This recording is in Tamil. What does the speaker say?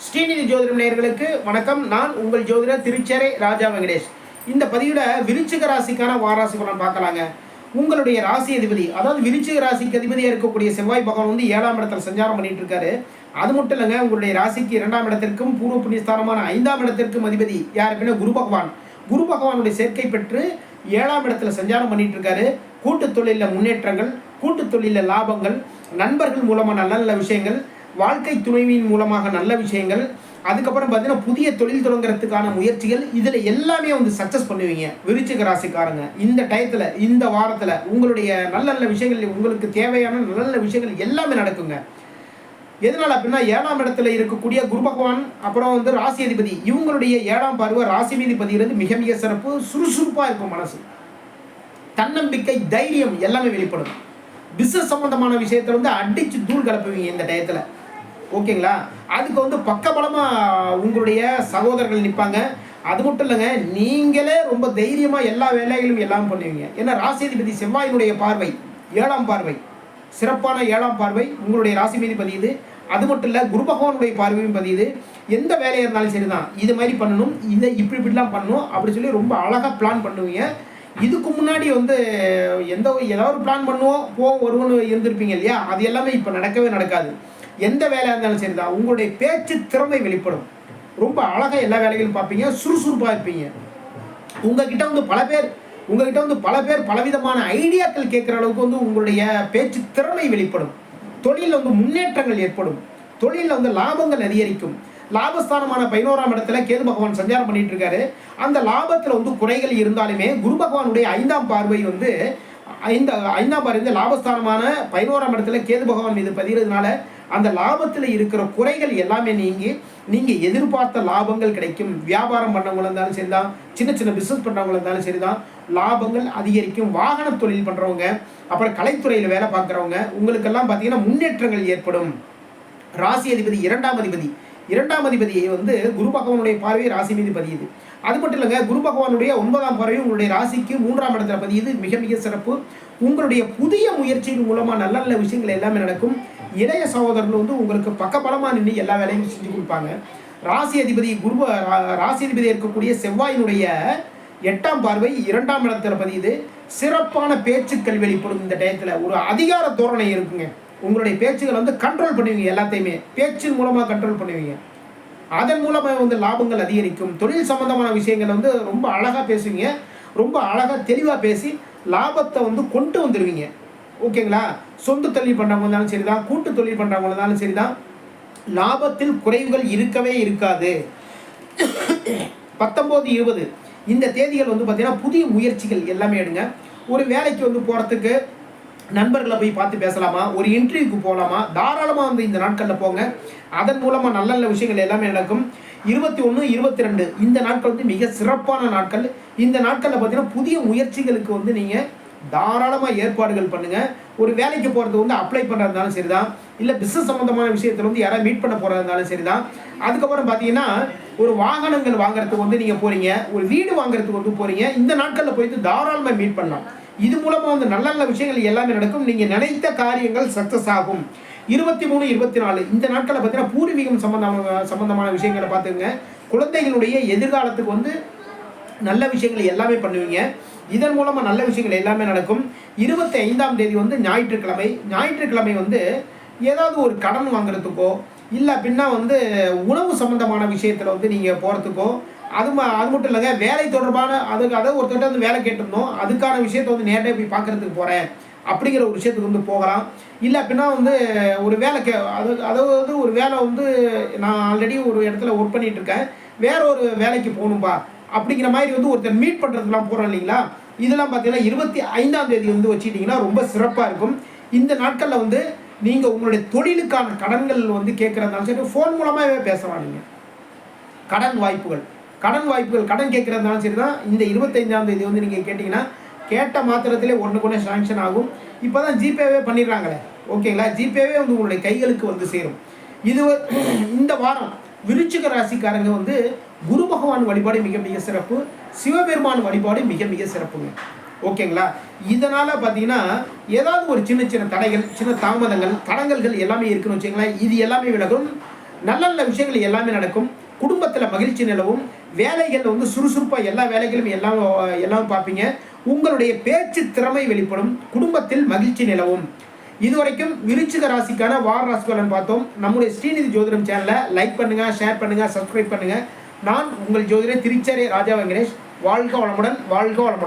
ஸ்ரீநிதி ஜோதிடம் நேயர்களுக்கு வணக்கம். நான் உங்கள் ஜோதிடர் திருச்சேரை ராஜா வெங்கடேஷ். இந்த பதிவில் விருச்சிக ராசிக்கான வாராசி பலன் பார்க்கலாங்க. உங்களுடைய ராசி அதிபதி, அதாவது விருச்சிக ராசிக்கு அதிபதியாக இருக்கக்கூடிய செவ்வாய் பகவான் வந்து 7ஆம் இடத்துல சஞ்சாரம் பண்ணிட்டு இருக்காரு. அது மட்டும் இல்லைங்க, உங்களுடைய ராசிக்கு 2ஆம் இடத்திற்கும் பூர்வ புண்ணியஸ்தானமான 5ஆம் இடத்திற்கும் அதிபதி யார் அப்படின்னா குரு பகவான். குரு பகவானுடைய சேர்க்கை பெற்று 7ஆம் இடத்துல சஞ்சாரம் பண்ணிட்டு இருக்காரு. கூட்டு தொழிலில் முன்னேற்றங்கள், கூட்டு தொழிலில் லாபங்கள், நண்பர்கள் மூலமாக நல்ல நல்ல விஷயங்கள், வாழ்க்கை துணைவியின் மூலமாக நல்ல விஷயங்கள், அதுக்கப்புறம் பார்த்தீங்கன்னா புதிய தொழில் தொடங்குறதுக்கான முயற்சிகள், இதில் எல்லாமே வந்து சக்ஸஸ் பண்ணுவீங்க விருச்சிக ராசிக்காரங்க. இந்த டயத்தில், இந்த வாரத்தில் உங்களுடைய நல்ல நல்ல விஷயங்கள், உங்களுக்கு தேவையான நல்ல நல்ல விஷயங்கள் எல்லாமே நடக்குங்க. எதனால் அப்படின்னா 7ஆம் இடத்துல இருக்கக்கூடிய குரு பகவான், அப்புறம் வந்து ராசி அதிபதி, இவங்களுடைய 7ஆம் பார்வை ராசி மீதி பதிகிறது. மிக மிக சிறப்பு. சுறுசுறுப்பாக இருக்கும் மனசு, தன்னம்பிக்கை, தைரியம் எல்லாமே வெளிப்படும். பிஸ்னஸ் சம்பந்தமான விஷயத்தில் வந்து அடித்து தூள் கலப்புவீங்க இந்த டயத்தில். ஓகேங்களா? அதுக்கு வந்து பக்கபலமாக உங்களுடைய சகோதரர்கள் நிற்பாங்க. அது மட்டும் இல்லைங்க, நீங்களே ரொம்ப தைரியமாக எல்லா வேலைகளும் எல்லாம் பண்ணுவீங்க. ஏன்னா ராசிதிபதி செவ்வாயினுடைய பார்வை, 7ஆம் பார்வை, சிறப்பான 7ஆம் பார்வை உங்களுடைய ராசி மீது பதியுது. அது மட்டும் இல்லை, குரு பகவானுடைய பார்வையும் பதியுது. எந்த வேலையாக இருந்தாலும் சரி தான், இது மாதிரி பண்ணணும், இதை இப்படிலாம் பண்ணணும் அப்படி சொல்லி ரொம்ப அழகாக பிளான் பண்ணுவீங்க. இதுக்கு முன்னாடி வந்து ஏதாவது ஒரு பிளான் பண்ணுவோம் வருவோன்னு இருந்திருப்பீங்க இல்லையா? அது எல்லாமே இப்போ நடக்கவே நடக்காது. எந்த வேலையாக இருந்தாலும் சரி தான், உங்களுடைய பேச்சு திறமை வெளிப்படும். ரொம்ப அழகாக எல்லா வேலைகளும் பார்ப்பீங்க, சுறுசுறுப்பாக இருப்பீங்க. உங்ககிட்ட வந்து பல பேர் பலவிதமான ஐடியாக்கள் கேட்குற அளவுக்கு வந்து உங்களுடைய பேச்சு திறமை வெளிப்படும். தொழிலில் வந்து முன்னேற்றங்கள் ஏற்படும். தொழிலில் வந்து லாபங்கள் அதிகரிக்கும். லாபஸ்தானமான 11ஆம் இடத்துல கேது பகவான் சஞ்சாரம் பண்ணிட்டு இருக்காரு. அந்த லாபத்தில் வந்து குறைகள் இருந்தாலுமே குரு பகவானுடைய 5ஆம் பார்வை வந்து 5ஆம் பார்வை வந்து லாபஸ்தானமான 11ஆம் இடத்துல கேது பகவான் மீது பதிகிறதுனால அந்த லாபத்தில் இருக்கிற குறைகள் எல்லாமே நீங்கள் எதிர்பார்த்த லாபங்கள் கிடைக்கும். வியாபாரம் பண்ணவங்களும் இருந்தாலும் சரிதான், சின்ன சின்ன பிஸ்னஸ் பண்ணுறவங்களும் இருந்தாலும் சரிதான், லாபங்கள் அதிகரிக்கும். வாகன தொழில் பண்ணுறவங்க, அப்புறம் கலைத்துறையில் வேலை பார்க்குறவங்க, உங்களுக்கெல்லாம் பார்த்தீங்கன்னா முன்னேற்றங்கள் ஏற்படும். ராசி அதிபதி 2ஆம் அதிபதியை வந்து குரு பகவானுடைய பார்வை ராசி மீது பதியுது. அது மட்டும் இல்லைங்க, குரு பகவானுடைய 9ஆம் பார்வை உங்களுடைய ராசிக்கு 3ஆம் இடத்துல பதியுது. மிக மிக சிறப்பு. உங்களுடைய புதிய முயற்சியின் மூலமாக நல்ல நல்ல விஷயங்கள் எல்லாமே நடக்கும். இளைய சகோதரர்கள் வந்து உங்களுக்கு பக்கபலமாக நின்று எல்லா வேலையும் செஞ்சு கொடுப்பாங்க. ராசி அதிபதி இருக்கக்கூடிய செவ்வாயினுடைய 8ஆம் பார்வை 2ஆம் இடத்துல பதியுது. சிறப்பான பேச்சுக்கள் வெளிப்படும். இந்த டயத்தில் ஒரு அதிகார தோரணை இருக்குங்க. உங்களுடைய பேச்சுகளை வந்து கண்ட்ரோல் பண்ணுவீங்க. எல்லாத்தையுமே பேச்சின் மூலமாக கண்ட்ரோல் பண்ணுவீங்க. அதன் மூலமாக வந்து லாபங்கள் அதிகரிக்கும். தொழில் சம்பந்தமான விஷயங்களை வந்து ரொம்ப அழகாக பேசுவீங்க. ரொம்ப அழகாக தெளிவாக பேசி லாபத்தை வந்து கொண்டு வந்துடுவீங்க. ஓகேங்களா? சொந்த தொழில் பண்ணுறவங்க இருந்தாலும் சரி தான், கூட்டு தொழில் பண்ணுறவங்க இருந்தாலும் சரி தான், லாபத்தில் குறைவுகள் இருக்கவே இருக்காது. 19, 20 இந்த தேதிகள் வந்து பார்த்தீங்கன்னா புதிய முயற்சிகள் எல்லாமே எடுங்க. ஒரு வேலைக்கு வந்து போகிறதுக்கு நண்பர்களை போய் பார்த்து பேசலாமா, ஒரு இன்டர்வியூக்கு போகலாமா, தாராளமாக வந்து இந்த நாட்களில் போங்க. அதன் மூலமாக நல்ல நல்ல விஷயங்கள் எல்லாமே நடக்கும். 21, 22 இந்த நாட்கள் வந்து மிக சிறப்பான நாட்கள். இந்த நாட்களில் பார்த்தீங்கன்னா புதிய முயற்சிகளுக்கு வந்து நீங்கள் தாராளமாக ஏற்பாடுகள் பண்ணுங்கள். ஒரு வேலைக்கு போகிறது வந்து அப்ளை பண்ணுறதுனாலும் சரி தான், இல்லை பிஸ்னஸ் சம்மந்தமான விஷயத்தில் வந்து யாராவது மீட் பண்ண போகிறதுனாலும் சரி தான். அதுக்கப்புறம் பார்த்தீங்கன்னா ஒரு வாகனங்கள் வாங்குறதுக்கு வந்து நீங்கள் போகிறீங்க, ஒரு வீடு வாங்குறதுக்கு வந்து போகிறீங்க. இந்த நாட்களில் போயிட்டு தாராளமாக மீட் பண்ணலாம். இது மூலமாக வந்து நல்ல நல்ல விஷயங்கள் எல்லாமே நடக்கும். நீங்கள் நினைத்த காரியங்கள் சக்ஸஸ் ஆகும். 23, 24 இந்த நாட்களில் பார்த்தீங்கன்னா பூர்வீகம் சம்பந்தமான விஷயங்களை பார்த்துங்க. குழந்தைகளுடைய எதிர்காலத்துக்கு வந்து நல்ல விஷயங்கள் எல்லாமே பண்ணுவீங்க. இதன் மூலமாக நல்ல விஷயங்கள் எல்லாமே நடக்கும். 25ஆம் தேதி வந்து ஞாயிற்றுக்கிழமை வந்து ஏதாவது ஒரு கடன் வாங்குறதுக்கோ, இல்லை அப்படின்னா வந்து உணவு சம்பந்தமான விஷயத்தில் வந்து நீங்கள் போகிறதுக்கோ, அது மட்டும் இல்லைங்க, வேலை தொடர்பான அதாவது ஒருத்தர்கிட்ட வந்து வேலை கேட்டிருந்தோம், அதுக்கான விஷயத்தை வந்து நேரடியாக போய் பார்க்குறதுக்கு போகிறேன் அப்படிங்கிற ஒரு விஷயத்துக்கு வந்து போகலாம். இல்லை அப்படின்னா வந்து ஒரு வேலை அதாவது ஒரு வேலை வந்து நான் ஆல்ரெடி ஒரு இடத்துல ஒர்க் பண்ணிகிட்டு இருக்கேன், வேற ஒரு வேலைக்கு போகணும்பா அப்படிங்கிற மாதிரி வந்து ஒருத்தர் மீட் பண்ணுறதுலாம் போகிறோம் இல்லைங்களா? இதெல்லாம் பார்த்தீங்கன்னா 25ஆம் தேதி வந்து வச்சுக்கிட்டிங்கன்னா ரொம்ப சிறப்பாக இருக்கும். இந்த நாட்களில் வந்து நீங்கள் உங்களுடைய தொழிலுக்கான கடன்கள் வந்து கேட்குறதுனாலும் சரி, ஃபோன் மூலமாகவே பேசலாம். நீங்கள் கடன் கேட்குறதுனாலும் சரி தான். இந்த 25ஆம் தேதி வந்து நீங்கள் கேட்டிங்கன்னா கேட்ட மாத்திரத்திலே ஒன்றுக்கு சாங்ஷன் ஆகும். இப்போ தான் ஜிபேவே பண்ணிடுறாங்களே. ஓகேங்களா? ஜிபேவே வந்து உங்களுடைய கைகளுக்கு வந்து சேரும். இந்த வாரம் விருச்சிக ராசிக்காரங்க வந்து குரு பகவான் வழிபாடு மிக மிக சிறப்பு. சிவபெருமான் வழிபாடு மிக மிக சிறப்புங்க. ஓகேங்களா? இதனால் பார்த்தீங்கன்னா ஏதாவது ஒரு சின்ன சின்ன தடைகள், சின்ன தாமதங்கள், தடங்கல்கள் எல்லாமே இருக்குன்னு வச்சுங்களேன். இது எல்லாமே விலகும். நல்ல நல்ல விஷயங்கள் எல்லாமே நடக்கும். குடும்பத்தில் மகிழ்ச்சி நிலவும். வேலைகள் வந்து சுறுசுறுப்பாக எல்லா வேலைகளும் எல்லாம் பார்ப்பீங்க. உங்களுடைய பேச்சு திறமை வெளிப்படும். குடும்பத்தில் மகிழ்ச்சி நிலவும். இதுவரைக்கும் விருச்சிக ராசிக்கான வார ராசி பலன் பார்த்தோம். நம்முடைய ஸ்ரீநிதி ஜோதிடம் சேனலை லைக் பண்ணுங்க, ஷேர் பண்ணுங்க, சப்ஸ்கிரைப் பண்ணுங்க. நான் உங்கள் ஜோதிடர் திருச்சேரை ராஜா வெங்கடேஷ். வாழ்க வளமுடன், வாழ்க வளமுடன்.